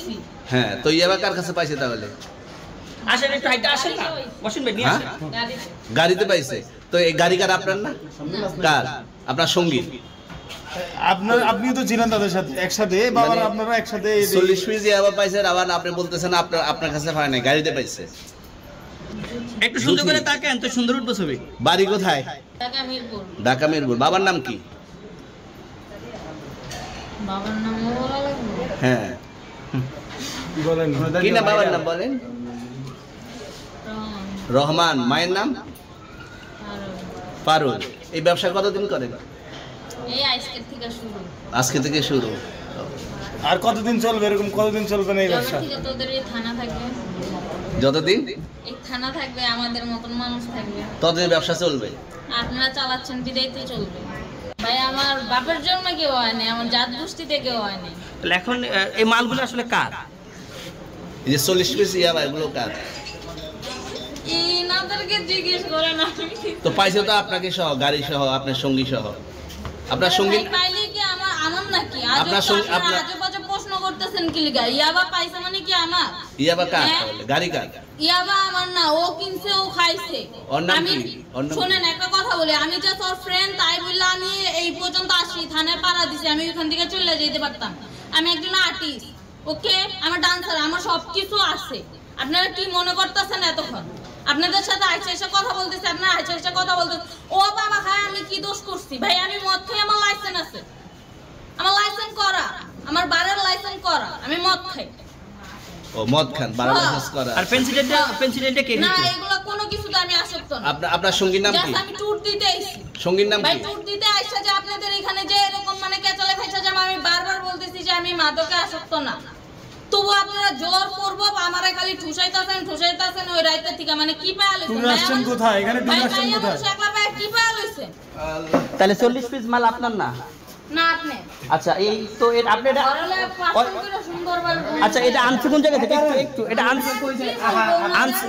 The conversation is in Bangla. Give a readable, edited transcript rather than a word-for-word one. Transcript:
নিছি। হ্যাঁ, তো ইয়াবা কার কাছে পাইছে তাহলে? আসেন একটু হাইটা আসেন না, বসেন ভাই, নিয়ে আসেন। গাড়িতে পাইছে। তো এই গাড়ি কার, আপনার না? কার? আপনার সঙ্গী। আপনি তো ছিলেন তাদের সাথে একসাথে, বাবার আপনারা একসাথে 40 পিস ইয়াবা পাইছে, আবার আপনি বলতেছেন আপনার কাছে পায় নাই, গাড়িতে পাইছে। একটু সুন্দর করে তাকান তো, সুন্দর উঠবো ছবি। বাড়ি কোথায়? ঢাকা মিরপুর। ঢাকা মিরপুর। বাবার নাম কি? বাবার নাম বলা লাগবে? হ্যাঁ, বলেন কি না বাবার নাম বলেন? রহমান। রহমান। মায়ের নাম? পারুল। এই ব্যবসা কতদিন করেন? এই আজকের থেকে শুরু। আজকে থেকে শুরু। আর কতদিন চলবে, এরকম কতদিন চলবে না এই যবে ব্যবসা? থেকে তোদের এই থানা থাকবে, যতদিন এই থানা থাকবে, আমাদের মতন মানুষ থাকবে, ততদিন ব্যবসা চলবে। আপনারা চালাচ্ছেন বিদায় তো চলবে। ভাই আমার বাপের জন্ম কেউ হয়নি, আমার জাত গোষ্ঠীতে কেউ হয়নি। তাহলে এখন এই মালগুলো আসলে কার? এই যে 40 পিস ইয়াবা, এগুলো কার? ইনাদেরকে জিজ্ঞেস করেন। তো পাইছে তো আপনাকে সহ, গাড়ি সহ, আপনার সঙ্গী সহ। আপনার সঙ্গী পাইলে কি আমার নাকি? আপনার সঙ্গী, আপনার আজে প্রশ্ন করতেছেন কি লিগা? ইয়াবা পাইছে মানে কি আমার? ইয়াবা কার হ্যাঁ? তাহলে? গাড়ি কার? ইয়াবা আমার না, ও কিনছে, ও খাইছে। ওর নাম আমি কি? ওর নাম শুনেন একটা কথা বলি, আমি যে তোর ফ্রেন্ড তাই বললে আমি এই পর্যন্ত আসি, থানায় পাড়া দিছি, আমি ওখান থেকে চলে যেতে পারতাম। আমি একজন আর্টিস্ট, ওকে, আমার ডান্সার, আমার সবকিছু আছে। আপনারা কি মনে করতেছেন এতক্ষণ? আপনাদের সাথে আইসা এসে কথা বলতেছি, আপনারা আইসা এসে কথা বলতেছেন। ও বাবা খায়, আমি কি দোষ করছি? ভাই আমি মদ খাই, আমার লাইসেন্স আছে, আমার লাইসেন্স করা, আমার বারের লাইসেন্স করা, আমি মদ খাই। ও মদ খান, বারো লাইসেন্স করা। আর পেন্সিলটা কে না, দিচ্ছে? এগুলো কোনো কিছুতে আমি আসক্ত না। আপনার সঙ্গীর নাম কি? জাস্ট আমি ট্যুর দিতে আইছি। সঙ্গীর নাম ভাই কি? ট্যুর দিতে আইসা যে আপনাদের এখানে যে এরকম মানে কেচালে খাইছা, যে আমি বারবার বলতেছি যে আমি মাদকে আসক্ত না, তবু আপনারা জোর করবো আমারে খালি ঠুসাইতাছেন ওই রাইতে থেকে। মানে কি পায়া লইছেন? ট্যুর আসছেন কোথায়? এখানে ট্যুর আসছেন কোথায়? একলা পায়া কি পায়া লইছেন? তাহলে 40 পিস মাল আপনার না? না আপনি আচ্ছা, এই তো আপনি এটা, ঘরে পাঁচশো করে সুন্দর আচ্ছা এটা আনছে কোন জায়গা থেকে? একটু এটা আনছে আনছে